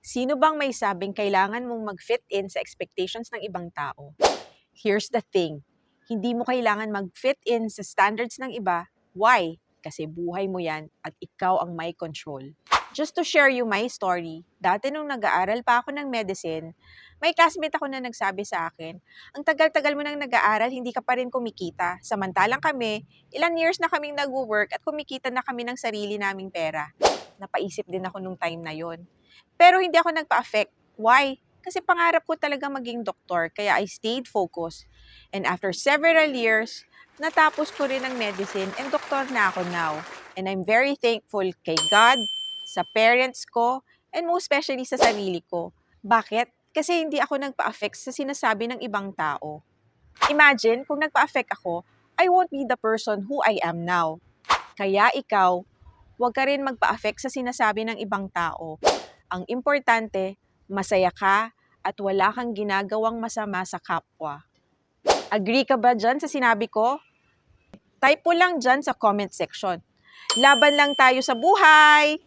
Sino bang may sabing kailangan mong mag-fit in sa expectations ng ibang tao? Here's the thing, hindi mo kailangan mag-fit in sa standards ng iba. Why? Kasi buhay mo yan at ikaw ang may control. Just to share you my story, dati nung nag-aaral pa ako ng medicine, may classmate ako na nagsabi sa akin, ang tagal-tagal mo nang nag-aaral, hindi ka pa rin kumikita. Samantalang kami, ilang years na kaming nag-work at kumikita na kami ng sarili naming pera. Napaisip din ako nung time na yon. Pero hindi ako nagpa-affect. Why? Kasi pangarap ko talaga maging doktor, kaya I stayed focused. And after several years, natapos ko rin ang medicine and doktor na ako now. And I'm very thankful kay God, sa parents ko, and most especially sa sarili ko. Bakit? Kasi hindi ako nagpa-affect sa sinasabi ng ibang tao. Imagine, kung nagpa-affect ako, I won't be the person who I am now. Kaya ikaw, huwag ka rin magpa-affect sa sinasabi ng ibang tao. Ang importante, masaya ka at wala kang ginagawang masama sa kapwa. Agree ka ba dyan sa sinabi ko? Type mo lang dyan sa comment section. Laban lang tayo sa buhay!